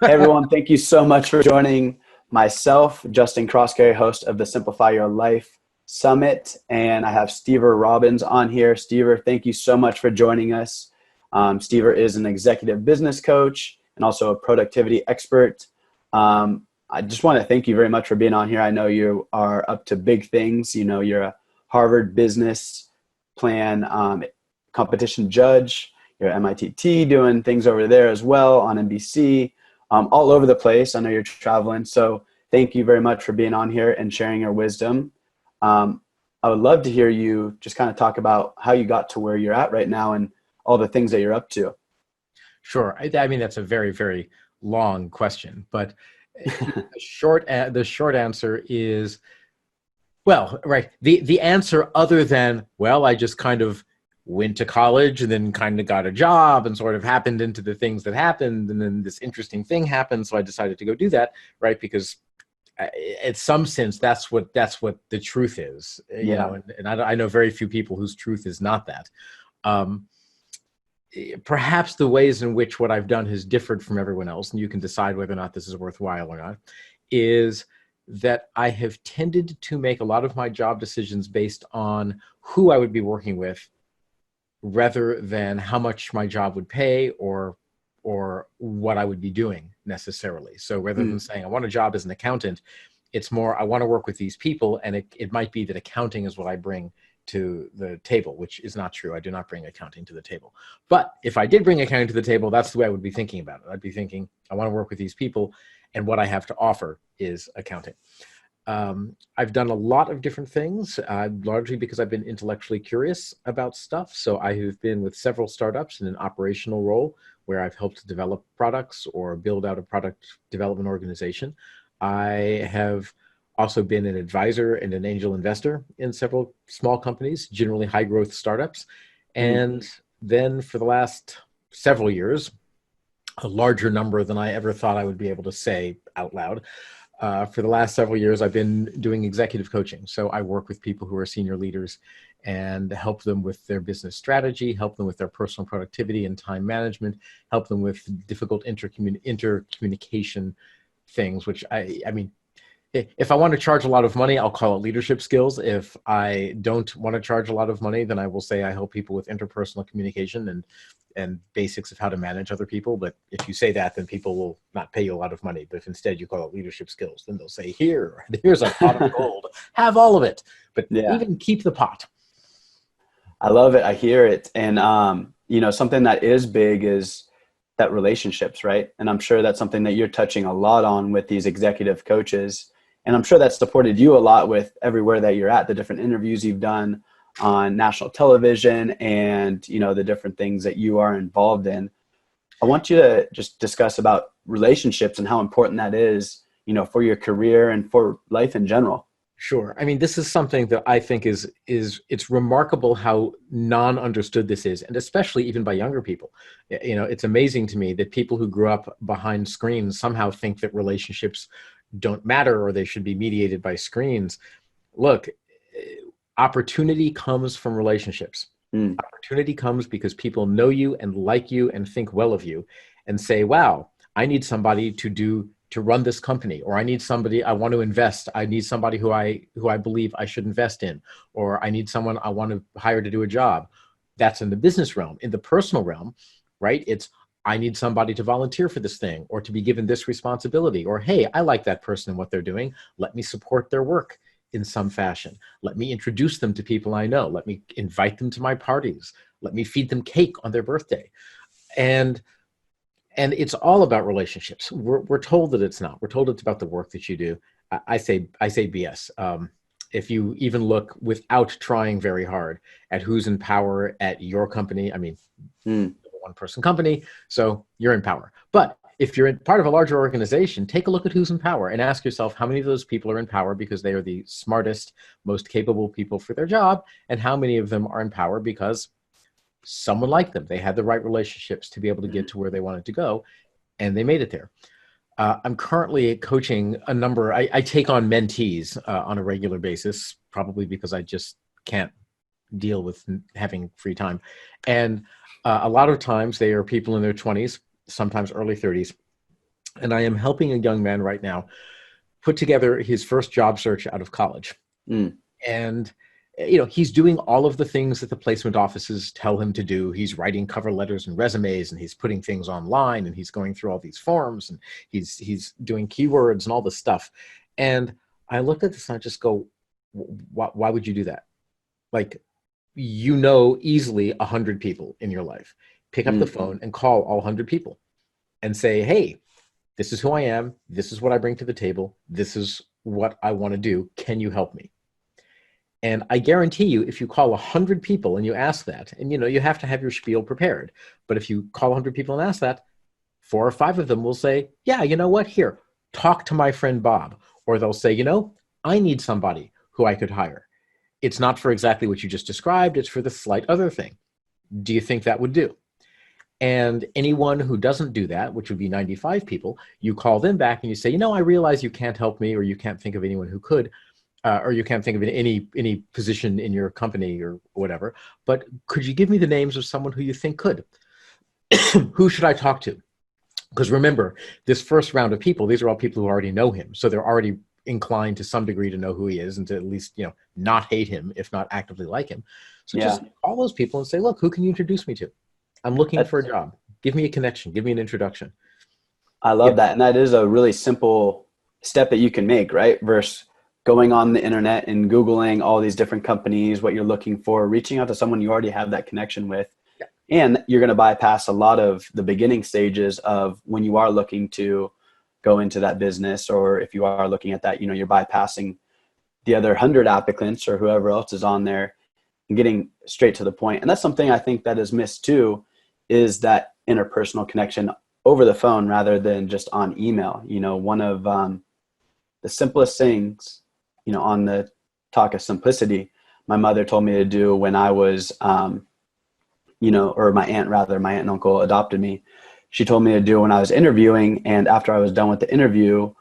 Hey everyone, thank you so much for joining myself, Justin Crosscarry, host of the Simplify Your Life Summit, and I have Stever Robbins on here. Stever, thank you so much for joining us. Stever is an executive business coach and also a productivity expert. I just want to thank you very much for being on here. I know you are up to big things. You know, you're a Harvard Business Plan competition judge. You're at MITT doing things over there as well on NBC. All over the place. I know you're traveling. So thank you very much for being on here and sharing your wisdom. I would love to hear you just kind of talk about how you got to where you're at right now and all the things that you're up to. Sure. I mean, that's a very, very long question, but the short answer is, well, right. The answer other than, well, I just kind of went to college and then kind of got a job and sort of happened into the things that happened. And then this interesting thing happened. So I decided to go do that. Right. Because in some sense, that's what the truth is, you know, and I know very few people whose truth is not that. Perhaps the ways in which what I've done has differed from everyone else, and you can decide whether or not this is worthwhile or not, is that I have tended to make a lot of my job decisions based on who I would be working with rather than how much my job would pay or what I would be doing necessarily. So rather than saying I want a job as an accountant, it's more I want to work with these people, and it might be that accounting is what I bring to the table, which is not true. I do not bring accounting to the table. But if I did bring accounting to the table, that's the way I would be thinking about it. I'd be thinking I want to work with these people, and what I have to offer is accounting. I've done a lot of different things, largely because I've been intellectually curious about stuff. So I have been with several startups in an operational role where I've helped develop products or build out a product development organization. I have also been an advisor and an angel investor in several small companies, generally high growth startups. And then for the last several years, a larger number than I ever thought I would be able to say out loud, for the last several years, I've been doing executive coaching. So I work with people who are senior leaders and help them with their business strategy, help them with their personal productivity and time management, help them with difficult intercommunication things, which I mean, if I want to charge a lot of money, I'll call it leadership skills. If I don't want to charge a lot of money, then I will say I help people with interpersonal communication and basics of how to manage other people. But if you say that, then people will not pay you a lot of money. But if instead you call it leadership skills, then they'll say, here's a pot of gold, have all of it, but even keep the pot. I love it. I hear it. And, you know, something that is big is that relationships, right? And I'm sure that's something that you're touching a lot on with these executive coaches. And I'm sure that's supported you a lot with everywhere that you're at, the different interviews you've done on national television and, you know, the different things that you are involved in. I want you to just discuss about relationships and how important that is, you know, for your career and for life in general. Sure. I mean, this is something that I think is it's remarkable how non-understood this is, and especially even by younger people. You know, it's amazing to me that people who grew up behind screens somehow think that relationships don't matter or they should be mediated by screens. Look, opportunity comes from relationships. Opportunity comes because people know you and like you and think well of you and say, wow, I need somebody to run this company, or I need somebody I want to invest. I need somebody who I believe I should invest in, or I need someone I want to hire to do a job. That's in the business realm. In the personal realm, right? It's I need somebody to volunteer for this thing or to be given this responsibility, or, hey, I like that person and what they're doing. Let me support their work in some fashion. Let me introduce them to people I know. Let me invite them to my parties. Let me feed them cake on their birthday. And it's all about relationships. We're told that it's not. We're told it's about the work that you do. I say BS. If you even look without trying very hard at who's in power at your company, I mean, one person company, so you're in power. But if you're part of a larger organization, take a look at who's in power and ask yourself how many of those people are in power because they are the smartest, most capable people for their job, and how many of them are in power because someone liked them. They had the right relationships to be able to get to where they wanted to go, and they made it there. I'm currently coaching a number. I take on mentees on a regular basis, probably because I just can't deal with having free time. And a lot of times they are people in their 20s, sometimes early 30s. And I am helping a young man right now put together his first job search out of college. Mm. And he's doing all of the things that the placement offices tell him to do. He's writing cover letters and resumes, and he's putting things online, and he's going through all these forms, and he's doing keywords and all this stuff. And I looked at this and I just go, why would you do that? Like, easily 100 people in your life. Pick up the phone and call all 100 people and say, hey, this is who I am. This is what I bring to the table. This is what I want to do. Can you help me? And I guarantee you, if you call 100 people and you ask that, and you have to have your spiel prepared, but if you call 100 people and ask that, 4 or 5 of them will say, yeah, you know what? Here, talk to my friend Bob. Or they'll say, I need somebody who I could hire. It's not for exactly what you just described. It's for the slight other thing. Do you think that would do? And anyone who doesn't do that, which would be 95 people, you call them back and you say, I realize you can't help me, or you can't think of anyone who could, or you can't think of any position in your company or whatever, but could you give me the names of someone who you think could? Who should I talk to? Because remember, this first round of people, these are all people who already know him. So they're already inclined to some degree to know who he is and to at least, not hate him, if not actively like him. So just call those people and say, look, who can you introduce me to? I'm looking for a job. Give me a connection. Give me an introduction. I love that. And that is a really simple step that you can make, right? Versus going on the internet and Googling all these different companies, what you're looking for, reaching out to someone you already have that connection with. Yeah. And you're going to bypass a lot of the beginning stages of when you are looking to go into that business, or if you are looking at that, you're bypassing the other 100 applicants or whoever else is on there and getting straight to the point. And that's something I think that is missed too, is that interpersonal connection over the phone rather than just on email. One of the simplest things, on the talk of simplicity, my mother told me to do when I was, or my aunt and uncle adopted me. She told me to do when I was interviewing, and after I was done with the interview,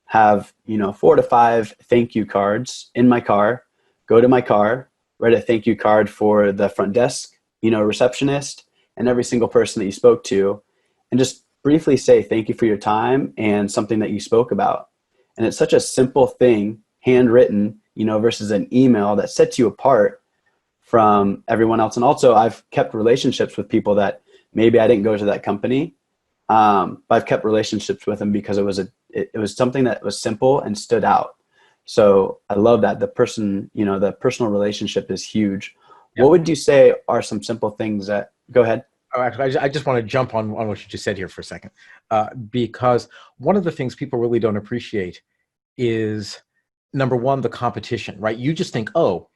have 4 to 5 thank you cards in my car, go to my car, write a thank you card for the front desk, receptionist, and every single person that you spoke to, and just briefly say thank you for your time and something that you spoke about. And it's such a simple thing, handwritten, versus an email, that sets you apart from everyone else. And also, I've kept relationships with people that maybe I didn't go to that company, but I've kept relationships with them because it was something that was simple and stood out. So I love that. The personal relationship is huge. Yep. What would you say are some simple things that, go ahead. Oh, actually, I just want to jump on what you just said here for a second, because one of the things people really don't appreciate is, number one, the competition, right? You just think, oh,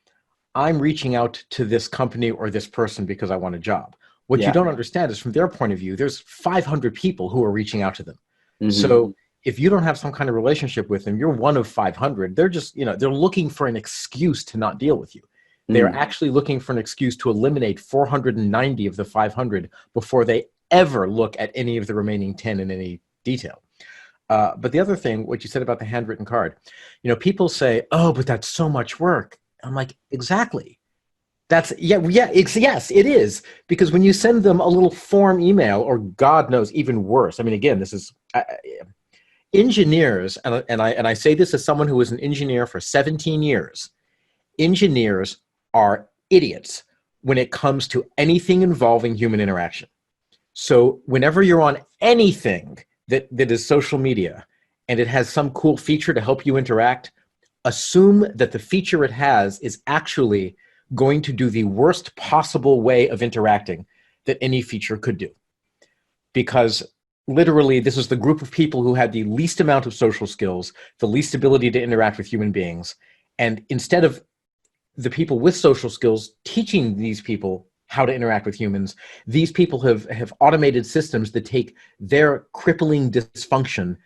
I'm reaching out to this company or this person because I want a job. What you don't understand is, from their point of view, there's 500 people who are reaching out to them. Mm-hmm. So if you don't have some kind of relationship with them, you're one of 500. They're just, they're looking for an excuse to not deal with you. They're actually looking for an excuse to eliminate 490 of the 500 before they ever look at any of the remaining 10 in any detail. But the other thing, what you said about the handwritten card, people say, oh, but that's so much work. I'm like, exactly. Yes, it is. Because when you send them a little form email, or God knows, even worse. I mean, again, this is engineers, and I say this as someone who was an engineer for 17 years. Engineers are idiots when it comes to anything involving human interaction. So whenever you're on anything that is social media and it has some cool feature to help you interact, assume that the feature it has is actually going to do the worst possible way of interacting that any feature could do. Because literally, this is the group of people who had the least amount of social skills, the least ability to interact with human beings. And instead of the people with social skills teaching these people how to interact with humans, these people have automated systems that take their crippling dysfunction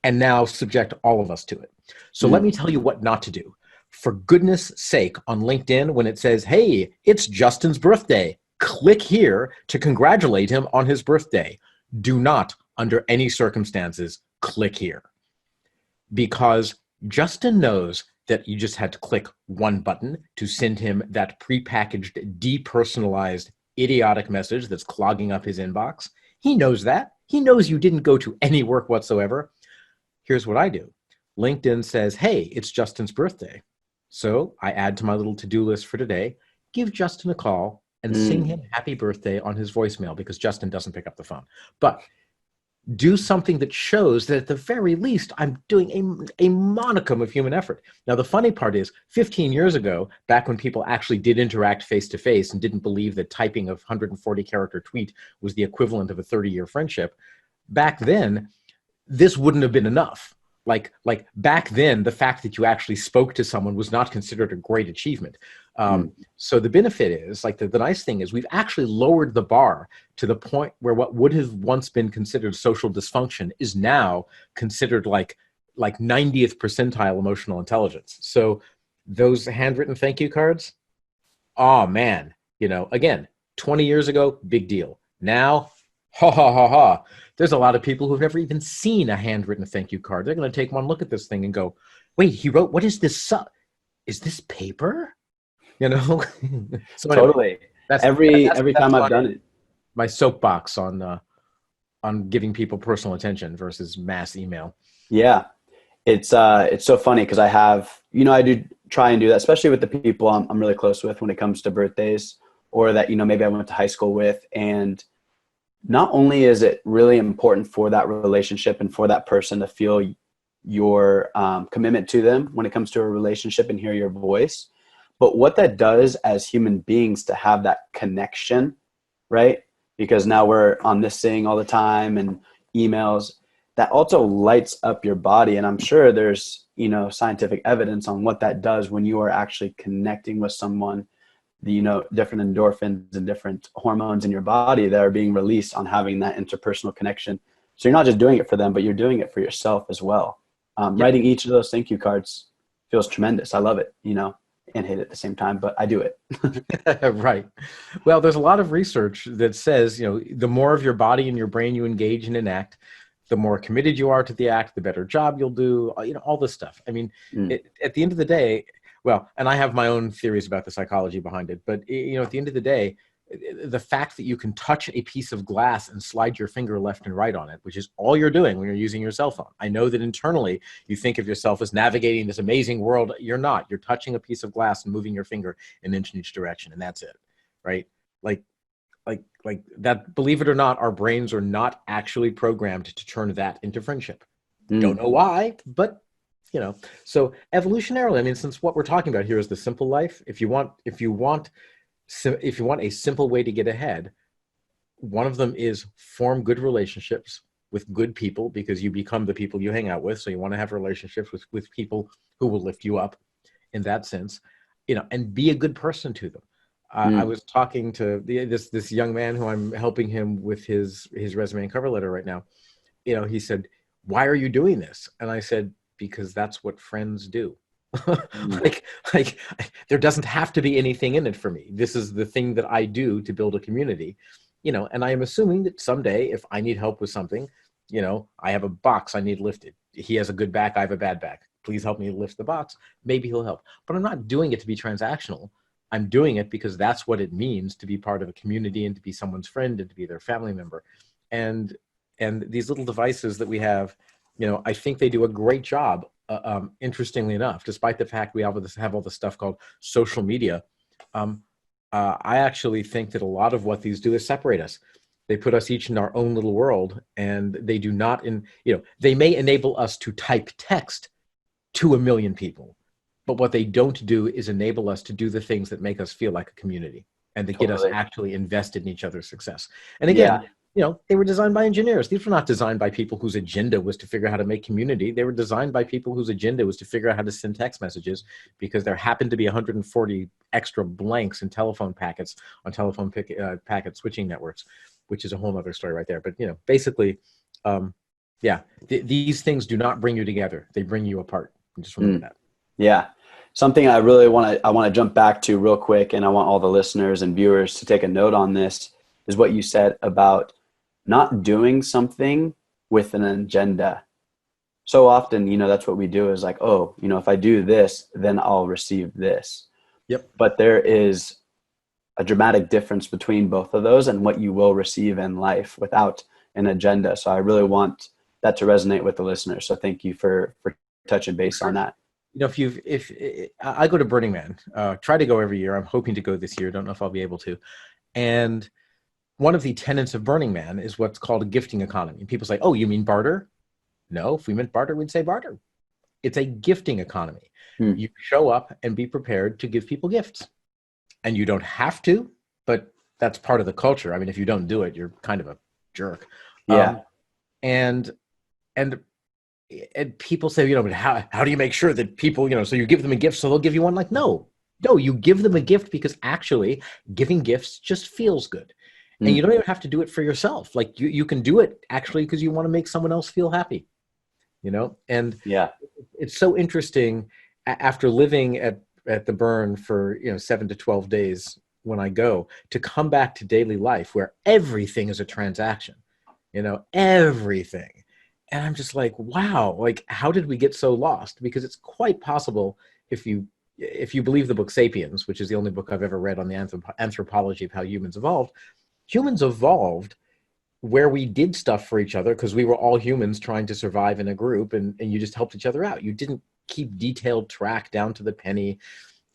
and now subject all of us to it. So let me tell you what not to do. For goodness sake, on LinkedIn, when it says, hey, it's Justin's birthday, click here to congratulate him on his birthday. Do not, under any circumstances, click here. Because Justin knows that you just had to click one button to send him that prepackaged, depersonalized, idiotic message that's clogging up his inbox. He knows that. He knows you didn't go to any work whatsoever. Here's what I do. LinkedIn says, hey, it's Justin's birthday. So I add to my little to-do list for today, give Justin a call and sing him happy birthday on his voicemail, because Justin doesn't pick up the phone. But do something that shows that at the very least I'm doing a modicum of human effort. Now, the funny part is 15 years ago, back when people actually did interact face-to-face and didn't believe that typing a 140-character tweet was the equivalent of a 30-year friendship, back then, this wouldn't have been enough. Like back then, the fact that you actually spoke to someone was not considered a great achievement. So the benefit is, like, the nice thing is we've actually lowered the bar to the point where what would have once been considered social dysfunction is now considered like 90th percentile emotional intelligence. So those handwritten thank you cards, oh man, again, 20 years ago, big deal. Now, ha ha ha ha. There's a lot of people who've never even seen a handwritten thank you card. They're going to take one look at this thing and go, wait, he wrote, what is this? Is this paper? So Totally. Anyway, that's every time I've done it. My soapbox on giving people personal attention versus mass email. Yeah. It's so funny because I do try and do that, especially with the people I'm really close with when it comes to birthdays, or that, maybe I went to high school with. And not only is it really important for that relationship and for that person to feel your commitment to them when it comes to a relationship and hear your voice, but what that does as human beings to have that connection, right? Because now we're on this thing all the time and emails, that also lights up your body. And I'm sure there's, scientific evidence on what that does when you are actually connecting with someone, different endorphins and different hormones in your body that are being released on having that interpersonal connection. So you're not just doing it for them, but you're doing it for yourself as well. Writing each of those thank you cards feels tremendous. I love it, and hate it at the same time, but I do it. Right. Well, there's a lot of research that says, the more of your body and your brain you engage in an act, the more committed you are to the act, the better job you'll do, all this stuff. I mean, at the end of the day, well, and I have my own theories about the psychology behind it, but at the end of the day, the fact that you can touch a piece of glass and slide your finger left and right on it, which is all you're doing when you're using your cell phone. I know that internally you think of yourself as navigating this amazing world. You're not. You're touching a piece of glass and moving your finger an inch in each direction, and that's it, right? Like that. Believe it or not, our brains are not actually programmed to turn that into friendship. Don't know why, but So evolutionarily, I mean, since what we're talking about here is the simple life, if you want a simple way to get ahead, one of them is form good relationships with good people, because you become the people you hang out with. So you want to have relationships with people who will lift you up in that sense, and be a good person to them. I was talking to this young man who I'm helping him with his resume and cover letter right now. He said, "Why are you doing this?" And I said, "Because that's what friends do." like there doesn't have to be anything in it for me. This is the thing that I do to build a community, and I am assuming that someday if I need help with something, I have a box I need lifted. He has a good back, I have a bad back. Please help me lift the box. Maybe he'll help. But I'm not doing it to be transactional. I'm doing it because that's what it means to be part of a community and to be someone's friend and to be their family member. And these little devices that we have, I think they do a great job. Interestingly enough, despite the fact we have all this stuff called social media, I actually think that a lot of what these do is separate us. They put us each in our own little world, and they do not they may enable us to type text to a million people, but what they don't do is enable us to do the things that make us feel like a community and that get us actually invested in each other's success. And again, they were designed by engineers. These were not designed by people whose agenda was to figure out how to make community. They were designed by people whose agenda was to figure out how to send text messages, because there happened to be 140 extra blanks in telephone packets on telephone packet switching networks, which is a whole other story right there. But, basically, these things do not bring you together. They bring you apart. Just remember that. Yeah. Something I really want to jump back to real quick, and I want all the listeners and viewers to take a note on this, is what you said about not doing something with an agenda. So often, that's what we do is like, oh, if I do this, then I'll receive this. Yep. But there is a dramatic difference between both of those and what you will receive in life without an agenda. So I really want that to resonate with the listeners. So thank you for touching base on that. You know, if I go to Burning Man, try to go every year. I'm hoping to go this year. Don't know if I'll be able to. And one of the tenets of Burning Man is what's called a gifting economy. And people say, oh, you mean barter? No, if we meant barter, we'd say barter. It's a gifting economy. You show up and be prepared to give people gifts. And you don't have to, but that's part of the culture. I mean, if you don't do it, you're kind of a jerk. Yeah. And people say, you know, but how do you make sure that people, you know, so you give them a gift so they'll give you one? Like, no, you give them a gift because actually giving gifts just feels good. And you don't even have to do it for yourself. Like you can do it actually because you want to make someone else feel happy, you know? And yeah, it's so interesting after living at the burn for, 7 to 12 days when I go, to come back to daily life where everything is a transaction, everything. And I'm just like, wow, like, how did we get so lost? Because it's quite possible, if you believe the book Sapiens, which is the only book I've ever read on the anthropology of how humans evolved where we did stuff for each other because we were all humans trying to survive in a group, and you just helped each other out. You didn't keep detailed track down to the penny,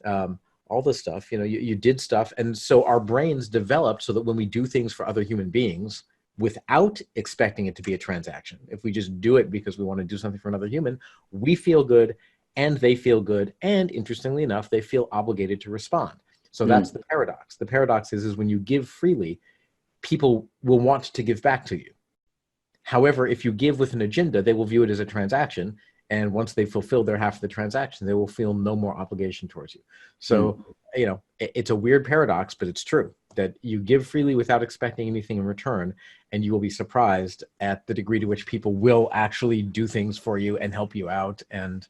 all this stuff, you did stuff. And so our brains developed so that when we do things for other human beings without expecting it to be a transaction, if we just do it because we want to do something for another human, we feel good and they feel good. And interestingly enough, they feel obligated to respond. So that's the paradox. The paradox is when you give freely, people will want to give back to you. However, if you give with an agenda, they will view it as a transaction. And once they fulfill their half of the transaction, they will feel no more obligation towards you. So, it's a weird paradox, but it's true that you give freely without expecting anything in return. And you will be surprised at the degree to which people will actually do things for you and help you out and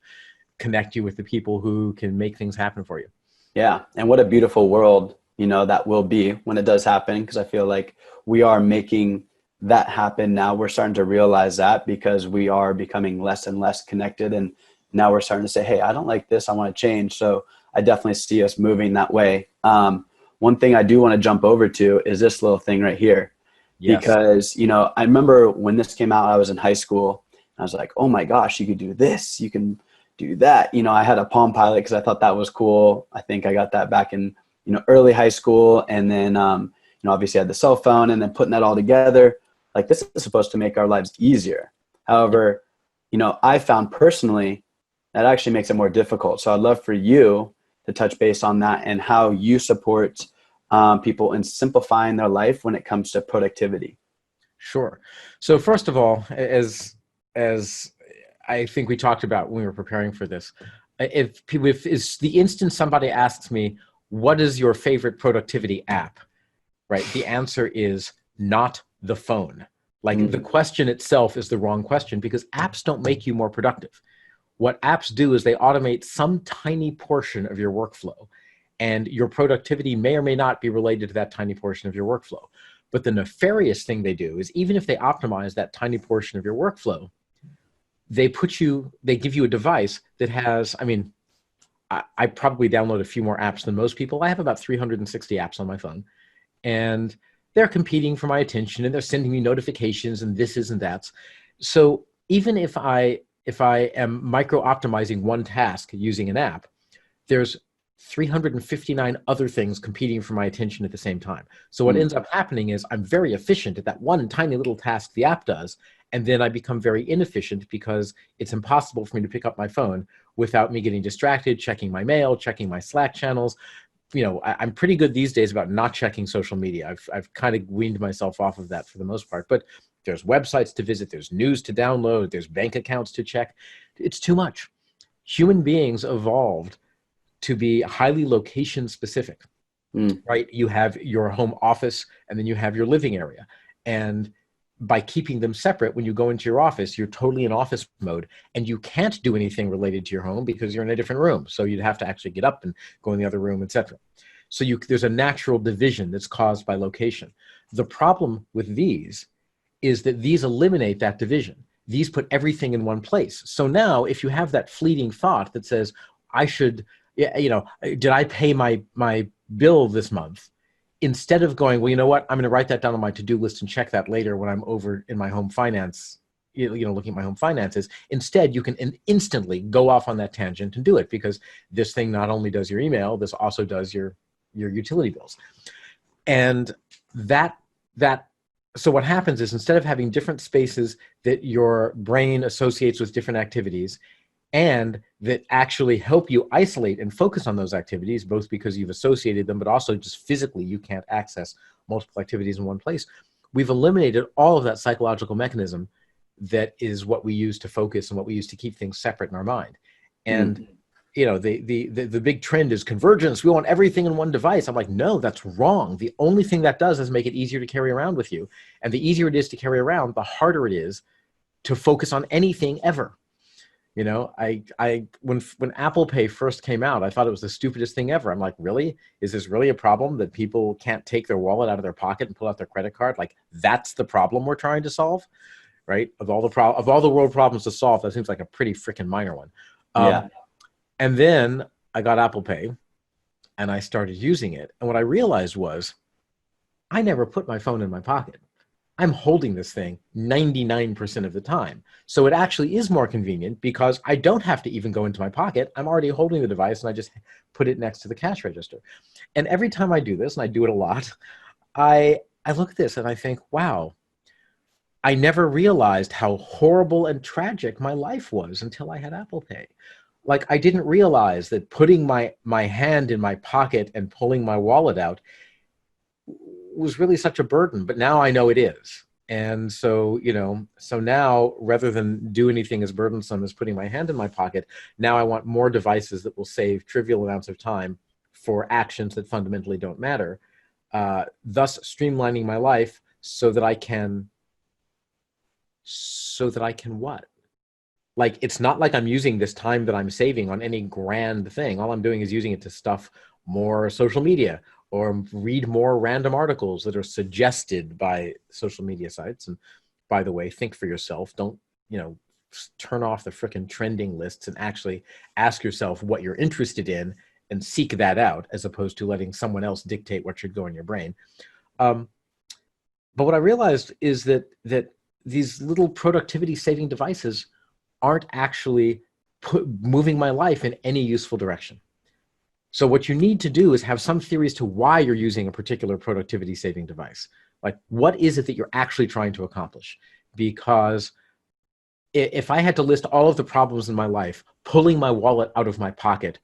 connect you with the people who can make things happen for you. Yeah. And what a beautiful world, that will be when it does happen. Because I feel like we are making that happen now. We're starting to realize that because we are becoming less and less connected. And now we're starting to say, hey, I don't like this. I want to change. So I definitely see us moving that way. One thing I do want to jump over to is this little thing right here. Yes. Because, I remember when this came out, I was in high school. I was like, oh my gosh, you could do this. You can do that. I had a Palm Pilot because I thought that was cool. I think I got that back in, early high school. And then, obviously I had the cell phone, and then putting that all together, like, this is supposed to make our lives easier. However, I found personally that actually makes it more difficult. So I'd love for you to touch base on that and how you support people in simplifying their life when it comes to productivity. Sure. So first of all, as I think we talked about when we were preparing for this, if it's the instant somebody asks me, what is your favorite productivity app? Right. The answer is not the phone. Like, the question itself is the wrong question, because apps don't make you more productive. What apps do is they automate some tiny portion of your workflow, and your productivity may or may not be related to that tiny portion of your workflow. But the nefarious thing they do is, even if they optimize that tiny portion of your workflow, they give you a device that has, I probably download a few more apps than most people. I have about 360 apps on my phone, and they're competing for my attention, and they're sending me notifications and this and that. So even if I am micro optimizing one task using an app, there's 359 other things competing for my attention at the same time. So what ends up happening is I'm very efficient at that one tiny little task the app does, and then I become very inefficient because it's impossible for me to pick up my phone without me getting distracted, checking my mail, checking my Slack channels. I'm pretty good these days about not checking social media. I've kind of weaned myself off of that for the most part, but there's websites to visit, there's news to download, there's bank accounts to check. It's too much. Human beings evolved to be highly location specific, right? You have your home office, and then you have your living area. And by keeping them separate, when you go into your office, you're totally in office mode, and you can't do anything related to your home because you're in a different room. So you'd have to actually get up and go in the other room, etc. So there's a natural division that's caused by location. The problem with these is that these eliminate that division. These put everything in one place. So now if you have that fleeting thought that says, did I pay my bill this month? instead of going, well, you know what, I'm going to write that down on my to-do list and check that later when I'm over in my home finance, looking at my home finances. Instead, you can instantly go off on that tangent and do it, because this thing not only does your email, this also does your utility bills. And so what happens is, instead of having different spaces that your brain associates with different activities and that actually help you isolate and focus on those activities, both because you've associated them, but also just physically you can't access multiple activities in one place, we've eliminated all of that psychological mechanism that is what we use to focus and what we use to keep things separate in our mind. And the big trend is convergence. We want everything in one device. I'm like, no, that's wrong. The only thing that does is make it easier to carry around with you. And the easier it is to carry around, the harder it is to focus on anything ever. When Apple Pay first came out, I thought it was the stupidest thing ever. I'm like, really? Is this really a problem that people can't take their wallet out of their pocket and pull out their credit card? Like, that's the problem we're trying to solve, right? Of all the world problems to solve, that seems like a pretty freaking minor one. And then I got Apple Pay and I started using it. And what I realized was, I never put my phone in my pocket. I'm holding this thing 99% of the time. So it actually is more convenient, because I don't have to even go into my pocket. I'm already holding the device and I just put it next to the cash register. And every time I do this, and I do it a lot, I look at this and I think, wow, I never realized how horrible and tragic my life was until I had Apple Pay. Like, I didn't realize that putting my hand in my pocket and pulling my wallet out was really such a burden, but now I know it is. And so, so now, rather than do anything as burdensome as putting my hand in my pocket, now I want more devices that will save trivial amounts of time for actions that fundamentally don't matter, thus streamlining my life so that I can what? Like, it's not like I'm using this time that I'm saving on any grand thing. All I'm doing is using it to stuff more social media or read more random articles that are suggested by social media sites. And by the way, think for yourself. Don't, turn off the frickin' trending lists and actually ask yourself what you're interested in and seek that out, as opposed to letting someone else dictate what should go in your brain. But what I realized is that these little productivity saving devices aren't actually moving my life in any useful direction. So what you need to do is have some theories to why you're using a particular productivity saving device. Like, what is it that you're actually trying to accomplish? Because if I had to list all of the problems in my life, pulling my wallet out of my pocket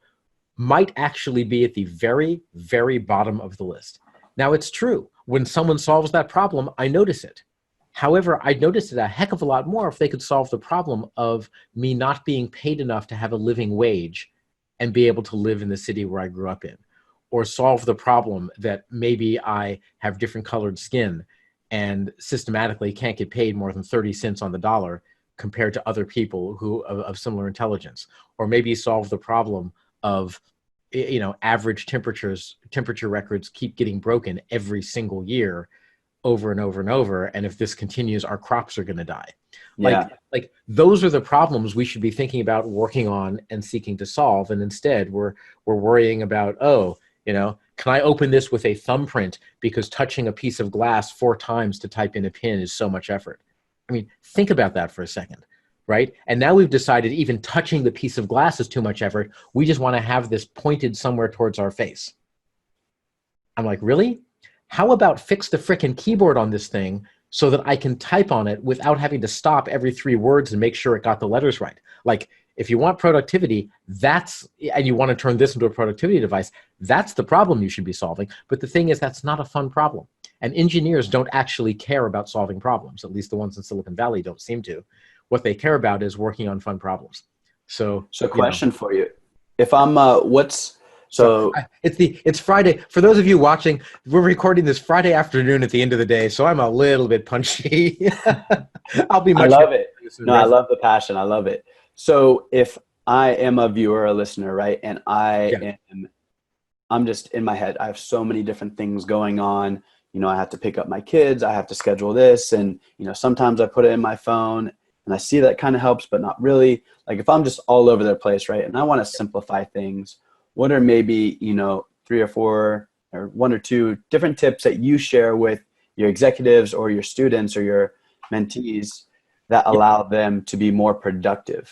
might actually be at the very, very bottom of the list. Now, it's true. When someone solves that problem, I notice it. However, I'd notice it a heck of a lot more if they could solve the problem of me not being paid enough to have a living wage and be able to live in the city where I grew up in, or solve the problem that maybe I have different colored skin and systematically can't get paid more than 30 cents on the dollar compared to other people who of similar intelligence, or maybe solve the problem of, average temperature records keep getting broken every single year over and over and over. And if this continues, our crops are going to die. Like those are the problems we should be thinking about working on and seeking to solve. And instead we're worrying about, can I open this with a thumbprint because touching a piece of glass 4 times to type in a pin is so much effort. I mean, think about that for a second, right? And now we've decided even touching the piece of glass is too much effort. We just want to have this pointed somewhere towards our face. I'm like, really? How about fix the frickin' keyboard on this thing so that I can type on it without having to stop every 3 words and make sure it got the letters right? Like, if you want productivity, and you want to turn this into a productivity device, that's the problem you should be solving. But the thing is, that's not a fun problem. And engineers don't actually care about solving problems. At least the ones in Silicon Valley don't seem to. What they care about is working on fun problems. So question for you. If I'm, it's Friday. For those of you watching, we're recording this Friday afternoon at the end of the day, so I'm a little bit punchy. I'll be much. I love it. No, I love the passion. I love it. So if I am a viewer or a listener, right, and I'm just in my head, I have so many different things going on. I have to pick up my kids. I have to schedule this, and sometimes I put it in my phone, and I see that kind of helps, but not really. Like, if I'm just all over the place, right, and I want to simplify things, what are maybe 3 or 4 or one or two different tips that you share with your executives or your students or your mentees that allow them to be more productive?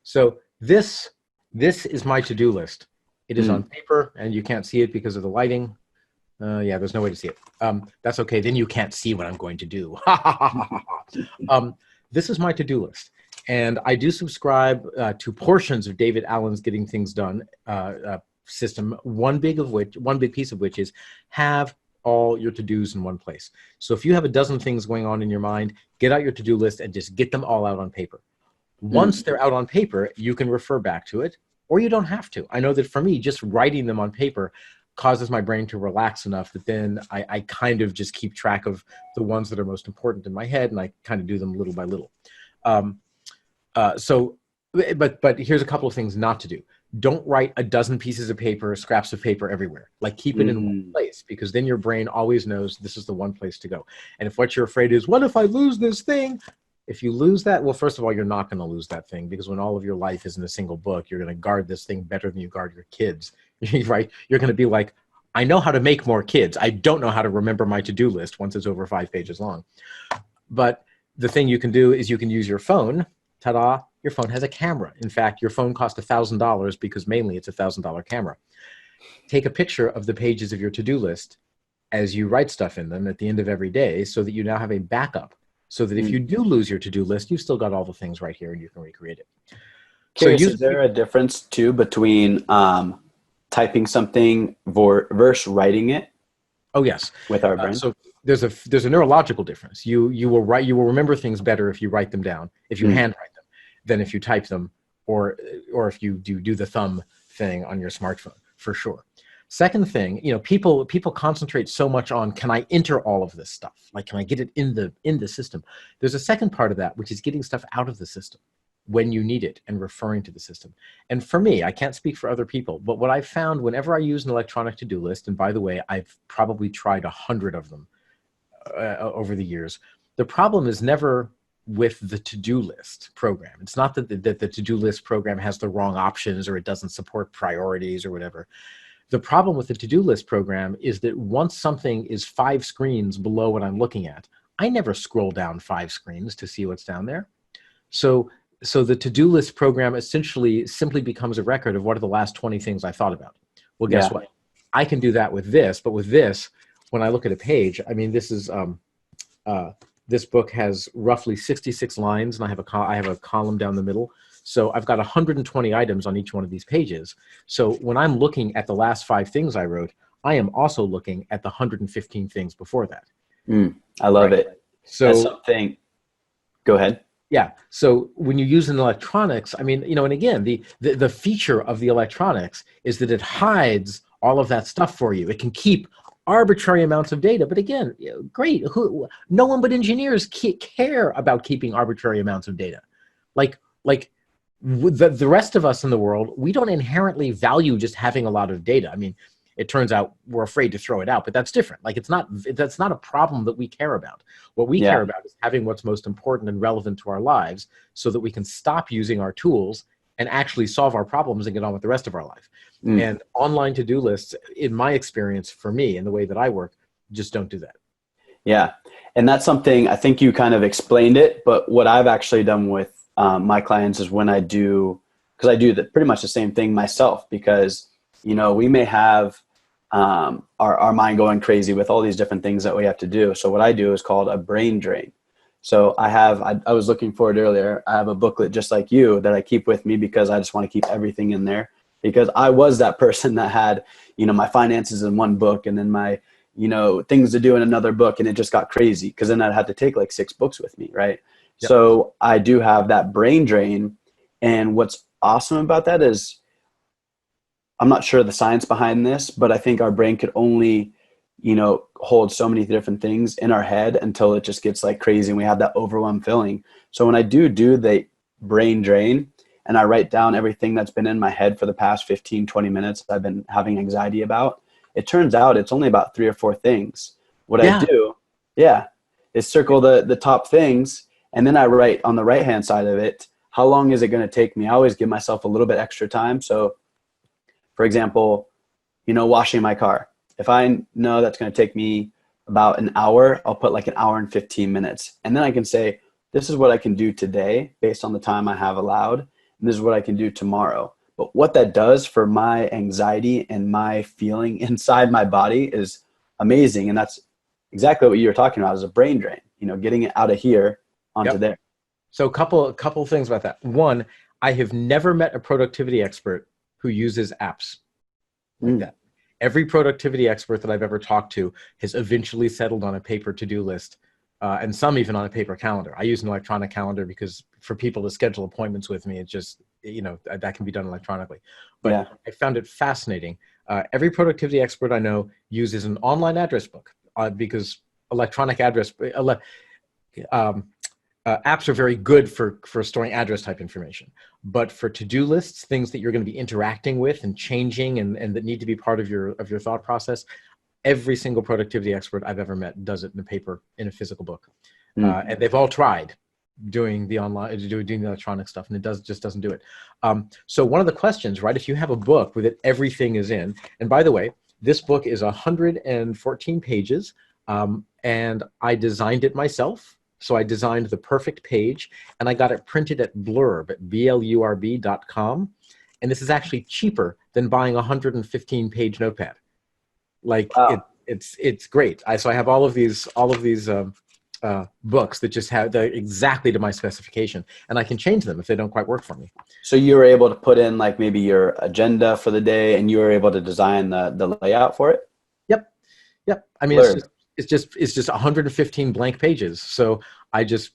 So this is my to-do list. It is on paper, and you can't see it because of the lighting. Yeah, there's no way to see it. That's okay. Then you can't see what I'm going to do. This is my to-do list. And I do subscribe to portions of David Allen's Getting Things Done system, one big piece of which is have all your to-dos in one place. So if you have a dozen things going on in your mind, get out your to-do list and just get them all out on paper. Once they're out on paper, you can refer back to it, or you don't have to. I know that for me, just writing them on paper causes my brain to relax enough that then I kind of just keep track of the ones that are most important in my head, and I kind of do them little by little. But here's a couple of things not to do. Don't write a dozen pieces of paper, scraps of paper everywhere. Like keep it in one place, because then your brain always knows this is the one place to go. And if what you're afraid is, what if I lose this thing? If you lose that, well, first of all, you're not going to lose that thing, because when all of your life is in a single book, you're going to guard this thing better than you guard your kids, right? You're going to be like, I know how to make more kids. I don't know how to remember my to-do list once it's over 5 pages long. But the thing you can do is you can use your phone. Ta-da, your phone has a camera. In fact, your phone costs $1,000 because mainly it's a $1,000 camera. Take a picture of the pages of your to-do list as you write stuff in them at the end of every day, so that you now have a backup, so that if you do lose your to-do list, you've still got all the things right here and you can recreate it. Curious, is there a difference too between typing something versus writing it? Oh yes, with our brain. So there's a neurological difference. You will remember things better if you write them down, if you handwrite them, than if you type them, or if you do the thumb thing on your smartphone, for sure. Second thing, people concentrate so much on, can I enter all of this stuff? Like, can I get it in the system? There's a second part of that, which is getting stuff out of the system when you need it and referring to the system. And for me, I can't speak for other people, but what I've found whenever I use an electronic to-do list, and by the way, I've probably tried 100 of them over the years, the problem is never with the to-do list program. It's not that the to-do list program has the wrong options or it doesn't support priorities or whatever. The problem with the to-do list program is that once something is 5 screens below what I'm looking at, I never scroll down 5 screens to see what's down there. So the to-do list program essentially simply becomes a record of what are the last 20 things I thought about. Well, guess what? I can do that with this, but with this, when I look at a page, I mean, this is this book has roughly 66 lines, and I have a column down the middle. So I've got 120 items on each one of these pages. So when I'm looking at the last 5 things I wrote, I am also looking at the 115 things before that. I love it. So that's something. Go ahead. Yeah. So when you use an electronics, I mean, and again, the feature of the electronics is that it hides all of that stuff for you. It can keep arbitrary amounts of data, but again, great. No one but engineers care about keeping arbitrary amounts of data. Like the rest of us in the world, we don't inherently value just having a lot of data. I mean, it turns out we're afraid to throw it out, but that's different. Like that's not a problem that we care about. What we care about is having what's most important and relevant to our lives, so that we can stop using our tools and actually solve our problems and get on with the rest of our life. And online to-do lists, in my experience, for me, and the way that I work, just don't do that. Yeah. And that's something, I think you kind of explained it, but what I've actually done with my clients is when I do, because I do pretty much the same thing myself, because, we may have our mind going crazy with all these different things that we have to do. So what I do is called a brain drain. So I was looking for it earlier. I have a booklet just like you that I keep with me, because I just want to keep everything in there, because I was that person that had, my finances in one book and then my, things to do in another book. And it just got crazy, because then I'd have to take like 6 books with me. Right. Yep. So I do have that brain drain. And what's awesome about that is, I'm not sure the science behind this, but I think our brain could only, hold so many different things in our head until it just gets like crazy and we have that overwhelm feeling. So when I do the brain drain and I write down everything that's been in my head for the past 15, 20 minutes that I've been having anxiety about, it turns out it's only about 3 or 4 things. What I do, is circle the top things, and then I write on the right-hand side of it, how long is it going to take me? I always give myself a little bit extra time. So for example, washing my car. If I know that's going to take me about an hour, I'll put like an hour and 15 minutes. And then I can say, this is what I can do today based on the time I have allowed. And this is what I can do tomorrow. But what that does for my anxiety and my feeling inside my body is amazing. And that's exactly what you were talking about, is a brain drain, getting it out of here onto there. So a couple things about that. One, I have never met a productivity expert who uses apps like that. Every productivity expert that I've ever talked to has eventually settled on a paper to-do list, and some even on a paper calendar. I use an electronic calendar because for people to schedule appointments with me, it just, that can be done electronically. But I found it fascinating. Every productivity expert I know uses an online address book because electronic address, apps are very good for storing address type information, but for to-do lists, things that you're going to be interacting with and changing and that need to be part of your thought process, every single productivity expert I've ever met does it in a paper, in a physical book. And they've all tried doing the electronic stuff, and it just doesn't do it. So one of the questions, right, if you have a book with it, everything is in, and by the way, this book is 114 pages, and I designed it myself. So I designed the perfect page, and I got it printed at Blurb, at blurb.com. And this is actually cheaper than buying a 115-page notepad. Like, wow. It's great. So I have all of these books that just have exactly to my specification, and I can change them if they don't quite work for me. So you were able to put in like maybe your agenda for the day, and you were able to design the layout for it? Yep. I mean, it's just 115 blank pages. So I just,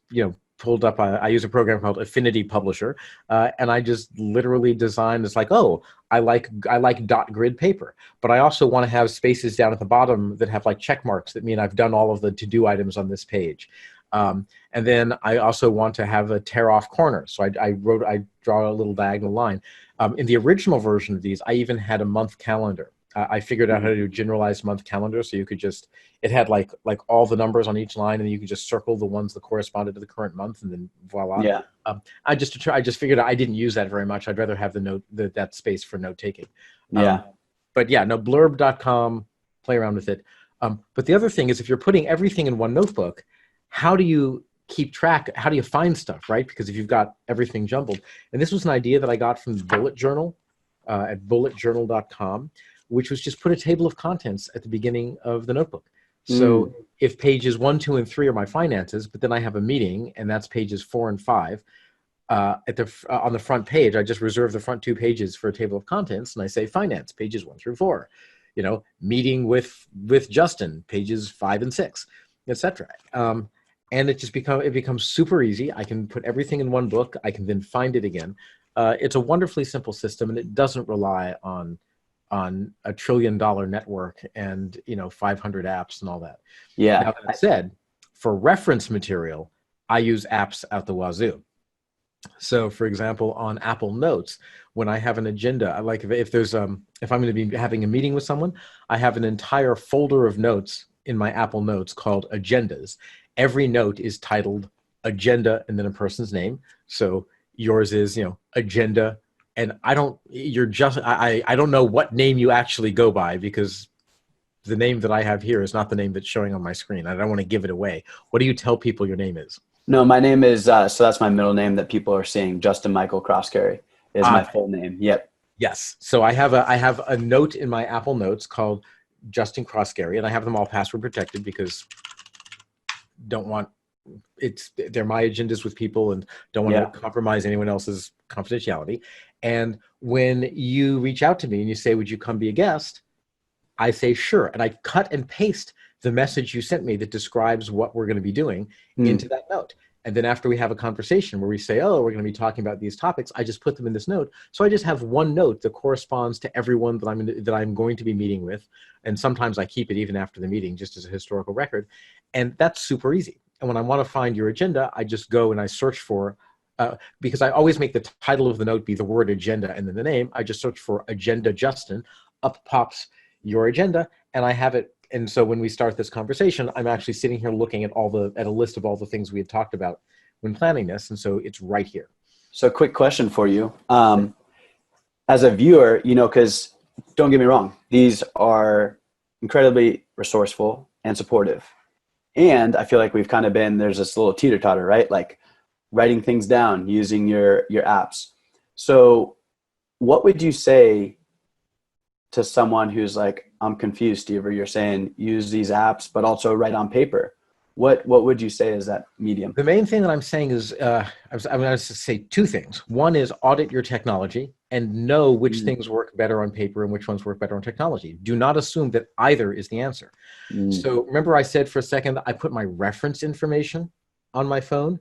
pulled up, I use a program called Affinity Publisher, and I just literally designed, it's like, oh, I like dot grid paper, but I also want to have spaces down at the bottom that have like check marks that mean I've done all of the to-do items on this page. And then I also want to have a tear off corner. So I draw a little diagonal line. In the original version of these, I even had a month calendar. I figured out how to do generalized month calendar. So you could just, it had like all the numbers on each line, and you could just circle the ones that corresponded to the current month, and then voila. Yeah. I just figured out I didn't use that very much. I'd rather have that space for note taking. Yeah. But yeah, no, blurb.com, play around with it. But the other thing is, if you're putting everything in one notebook, how do you keep track? How do you find stuff, right? Because if you've got everything jumbled, and this was an idea that I got from the Bullet Journal at bulletjournal.com, which was just put a table of contents at the beginning of the notebook. So if pages 1, 2, and 3 are my finances, but then I have a meeting, and that's pages 4 and 5, on the front page, I just reserve the front 2 pages for a table of contents, and I say finance, pages 1 through 4. Meeting with Justin, pages 5 and 6, etc. And it becomes super easy. I can put everything in one book. I can then find it again. It's a wonderfully simple system, and it doesn't rely on $1 trillion network and 500 apps and all that. Yeah. Now, that said, for reference material, I use apps out the wazoo. So, for example, on Apple Notes, when I have an agenda, like if I'm going to be having a meeting with someone, I have an entire folder of notes in my Apple Notes called agendas. Every note is titled agenda and then a person's name. So yours is, agenda. And I don't know what name you actually go by, because the name that I have here is not the name that's showing on my screen. I don't want to give it away. What do you tell people your name is? No, my name is, so that's my middle name that people are seeing. Justin Michael Crosscarry is my full name. Yep. Yes. So I have a note in my Apple Notes called Justin Crosscarry, and I have them all password protected because they're my agendas with people and don't want to compromise anyone else's confidentiality. And when you reach out to me and you say, would you come be a guest? I say, sure. And I cut and paste the message you sent me that describes what we're going to be doing into that note. And then after we have a conversation where we say, oh, we're going to be talking about these topics, I just put them in this note. So I just have one note that corresponds to everyone that I'm going to be meeting with. And sometimes I keep it even after the meeting, just as a historical record. And that's super easy. And when I want to find your agenda, I just go and I search for, because I always make the title of the note be the word agenda and then the name. I just search for Agenda Justin. Up pops your agenda, and I have it. And so when we start this conversation, I'm actually sitting here looking at a list of all the things we had talked about when planning this. And so it's right here. So quick question for you. As a viewer, because don't get me wrong, these are incredibly resourceful and supportive. And I feel like we've kind of been, there's this little teeter totter, right? Like writing things down, using your apps. So what would you say to someone who's like, I'm confused, Steve, or you're saying use these apps, but also write on paper? What would you say is that medium? The main thing that I'm saying is, I'm going to say two things. One is audit your technology and know which things work better on paper and which ones work better on technology. Do not assume that either is the answer. So remember I said for a second, I put my reference information on my phone.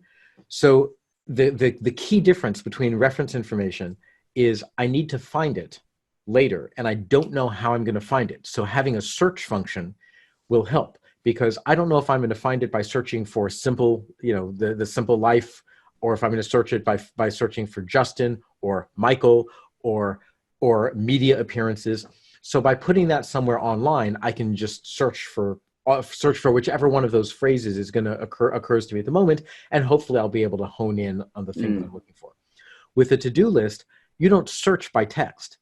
So the key difference between reference information is I need to find it later, and I don't know how I'm going to find it. So having a search function will help, because I don't know if I'm going to find it by searching for simple, the simple life, or if I'm going to search it by searching for Justin or Michael or media appearances. So by putting that somewhere online, I can just search for whichever one of those phrases is going to occurs to me at the moment, and hopefully I'll be able to hone in on the thing that I'm looking for. With a to-do list, you don't search by text.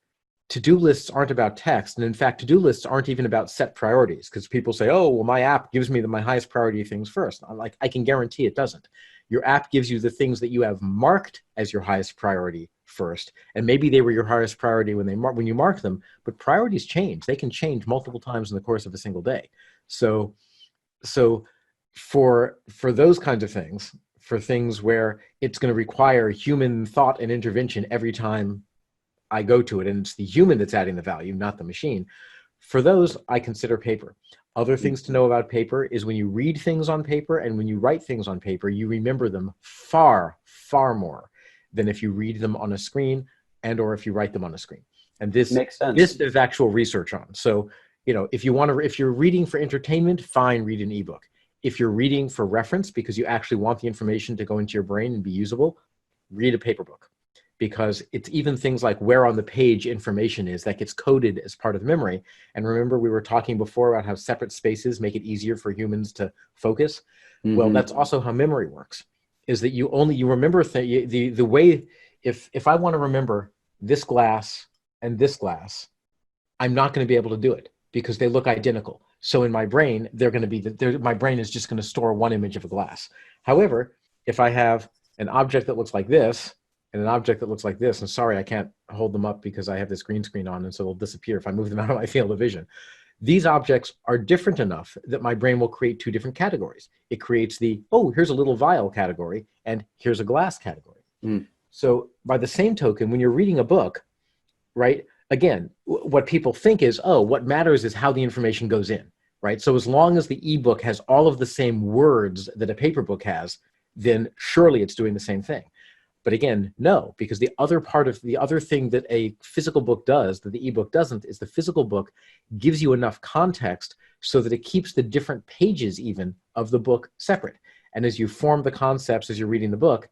To-do lists aren't about text. And in fact, to-do lists aren't even about set priorities, because people say, oh, well, my app gives me my highest priority things first. I'm like, I can guarantee it doesn't. Your app gives you the things that you have marked as your highest priority first. And maybe they were your highest priority when you mark them, but priorities change. They can change multiple times in the course of a single day. So for those kinds of things, for things where it's going to require human thought and intervention every time I go to it, and it's the human that's adding the value, not the machine. For those, I consider paper. Other things to know about paper is when you read things on paper and when you write things on paper, you remember them far, far more than if you read them on a screen or if you write them on a screen. And this makes sense. This there's actual research on. So, if you're reading for entertainment, fine, read an ebook. If you're reading for reference because you actually want the information to go into your brain and be usable, read a paper book. Because it's even things like where on the page information is that gets coded as part of the memory. And remember, we were talking before about how separate spaces make it easier for humans to focus. Well, that's also how memory works, is that you remember the way, if I want to remember this glass and this glass, I'm not going to be able to do it because they look identical. So in my brain, my brain is just going to store one image of a glass. However, if I have an object that looks like this, and an object that looks like this, and sorry, I can't hold them up because I have this green screen on, and so they'll disappear if I move them out of my field of vision. These objects are different enough that my brain will create two different categories. It creates here's a little vial category, and here's a glass category. So by the same token, when you're reading a book, right, again, what people think is, what matters is how the information goes in, right? So as long as the ebook has all of the same words that a paper book has, then surely it's doing the same thing. But again, no, because the other thing that a physical book does that the ebook doesn't is the physical book gives you enough context so that it keeps the different pages even of the book separate. And as you form the concepts as you're reading the book,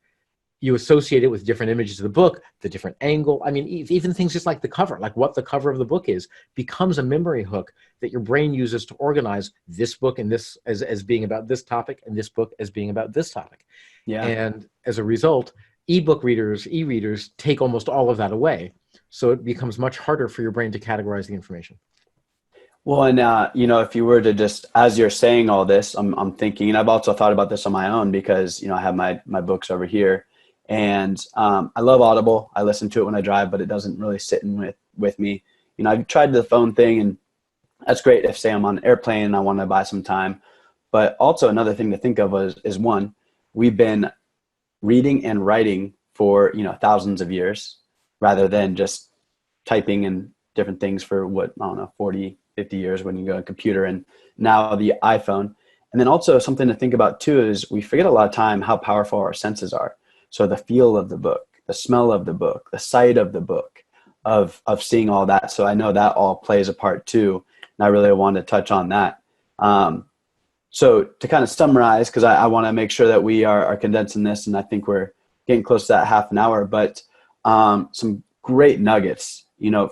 you associate it with different images of the book, the different angle. I mean, even things just like the cover, like what the cover of the book is, becomes a memory hook that your brain uses to organize this book and this as being about this topic and this book as being about this topic. Yeah. And as a result, e-readers take almost all of that away. So it becomes much harder for your brain to categorize the information. Well, and, if you were to just, as you're saying all this, I'm thinking, and I've also thought about this on my own because, I have my books over here, and I love Audible. I listen to it when I drive, but it doesn't really sit in with me. I've tried the phone thing, and that's great if, say, I'm on an airplane and I want to buy some time. But also another thing to think of is one, we've been reading and writing for, thousands of years rather than just typing in different things for 40, 50 years when you go to a computer and now the iPhone. And then also something to think about too is we forget a lot of time how powerful our senses are. So the feel of the book, the smell of the book, the sight of the book, of seeing all that. So I know that all plays a part too. And I really wanted to touch on that. So to kind of summarize, because I want to make sure that we are condensing this, and I think we're getting close to that half an hour, but some great nuggets.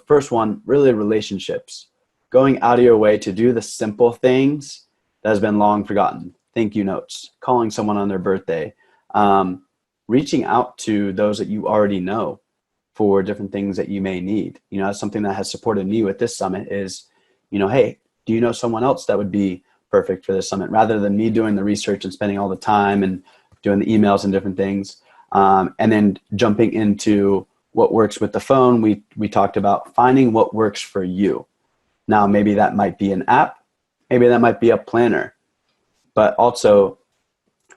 First one, really relationships. Going out of your way to do the simple things that has been long forgotten. Thank you notes, calling someone on their birthday, reaching out to those that you already know for different things that you may need. That's something that has supported me with this summit is, hey, do you know someone else that would be perfect for this summit? Rather than me doing the research and spending all the time and doing the emails and different things. And then jumping into what works with the phone, we talked about finding what works for you. Now, maybe that might be an app, maybe that might be a planner, but also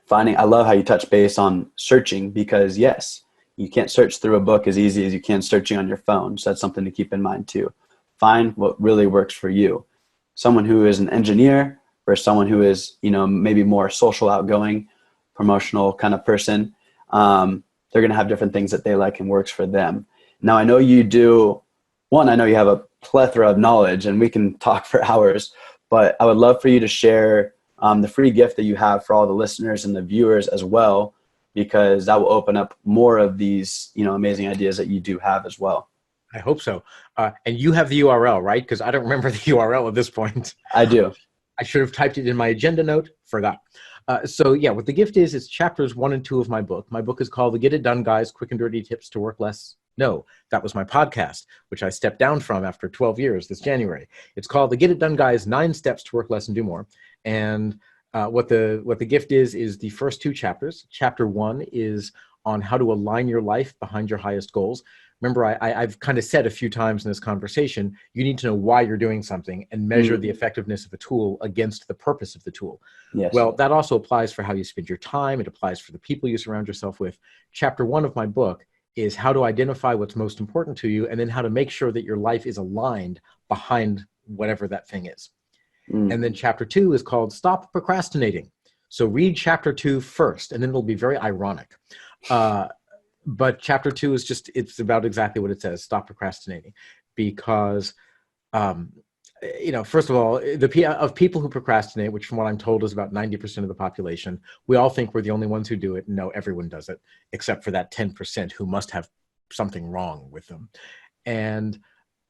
finding, I love how you touch base on searching, because yes, you can't search through a book as easy as you can searching on your phone. So that's something to keep in mind too. Find what really works for you. Someone who is an engineer versus someone who is, maybe more social, outgoing, promotional kind of person. They're going to have different things that they like and works for them. Now, I know you do, I know you have a plethora of knowledge and we can talk for hours, but I would love for you to share the free gift that you have for all the listeners and the viewers as well, because that will open up more of these, amazing ideas that you do have as well. I hope so. And you have the URL, right? Because I don't remember the URL at this point. I do. I should have typed it in my agenda note, forgot. So yeah, what the gift is, it's chapters 1 and 2 of my book. My book is called The Get It Done Guys, Quick and Dirty Tips to Work Less. No, that was my podcast, which I stepped down from after 12 years this January. It's called The Get It Done Guys, 9 Steps to Work Less and Do More. And what the gift is the first 2 chapters. Chapter 1 is on how to align your life behind your highest goals. Remember, I've kind of said a few times in this conversation, you need to know why you're doing something and measure the effectiveness of a tool against the purpose of the tool. Yes. Well, that also applies for how you spend your time. It applies for the people you surround yourself with. Chapter 1 of my book is how to identify what's most important to you and then how to make sure that your life is aligned behind whatever that thing is. And then chapter 2 is called Stop Procrastinating. So read chapter 2 first, and then it'll be very ironic. But chapter 2 is it's about exactly what it says, stop procrastinating. Because, first of all, of people who procrastinate, which from what I'm told is about 90% of the population, we all think we're the only ones who do it. No, everyone does it, except for that 10% who must have something wrong with them. And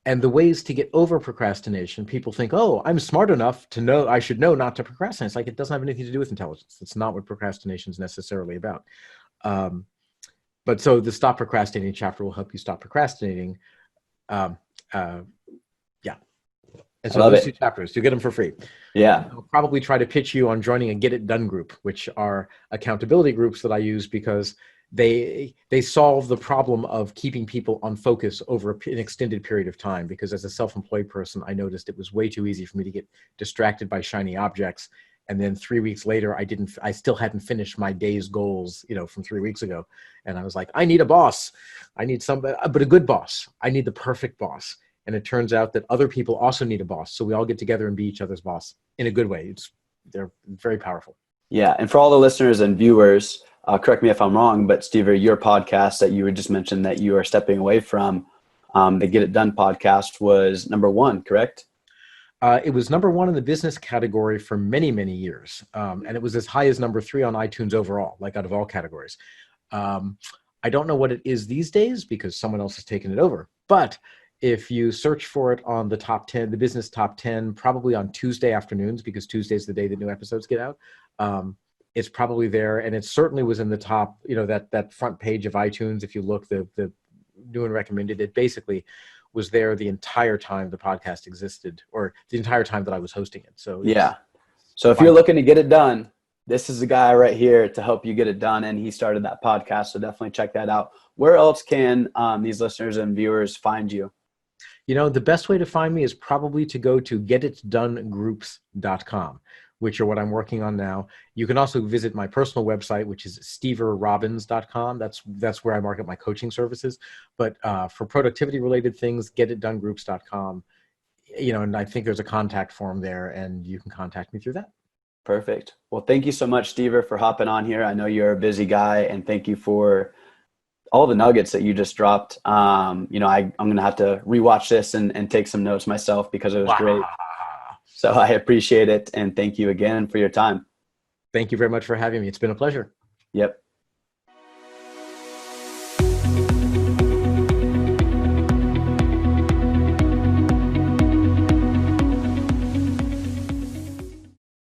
the ways to get over procrastination, people think, oh, I'm smart enough to know, I should know not to procrastinate. It's like, it doesn't have anything to do with intelligence. That's not what procrastination is necessarily about. But so the Stop Procrastinating chapter will help you stop procrastinating. Yeah. And so those 2 chapters, you get them for free. Yeah. I'll probably try to pitch you on joining a Get It Done group, which are accountability groups that I use because they solve the problem of keeping people on focus over an extended period of time. Because as a self-employed person, I noticed it was way too easy for me to get distracted by shiny objects. And then 3 weeks later, I still hadn't finished my day's goals, from 3 weeks ago. And I was like, I need a boss. I need somebody, but a good boss. I need the perfect boss. And it turns out that other people also need a boss. So we all get together and be each other's boss in a good way. They're very powerful. Yeah. And for all the listeners and viewers, correct me if I'm wrong, but Stever, your podcast that you had just mentioned that you are stepping away from, the Get It Done podcast was number 1, correct? It was number 1 in the business category for many, many years. And it was as high as number 3 on iTunes overall, like out of all categories. I don't know what it is these days because someone else has taken it over. But if you search for it on the top 10, the business top 10, probably on Tuesday afternoons, because Tuesday is the day that new episodes get out, it's probably there. And it certainly was in the top, that front page of iTunes. If you look, the new and recommended, it basically was there the entire time the podcast existed, or the entire time that I was hosting it. So yeah. So if you're looking to get it done, this is the guy right here to help you get it done. And he started that podcast. So definitely check that out. Where else can these listeners and viewers find you? The best way to find me is probably to go to getitdonegroups.com, which are what I'm working on now. You can also visit my personal website, which is steverrobbins.com. That's where I market my coaching services. But for productivity related things, getitdonegroups.com, and I think there's a contact form there and you can contact me through that. Perfect. Well, thank you so much, Stever, for hopping on here. I know you're a busy guy, and thank you for all the nuggets that you just dropped. I'm going to have to rewatch this and take some notes myself because it was great. So I appreciate it. And thank you again for your time. Thank you very much for having me. It's been a pleasure. Yep.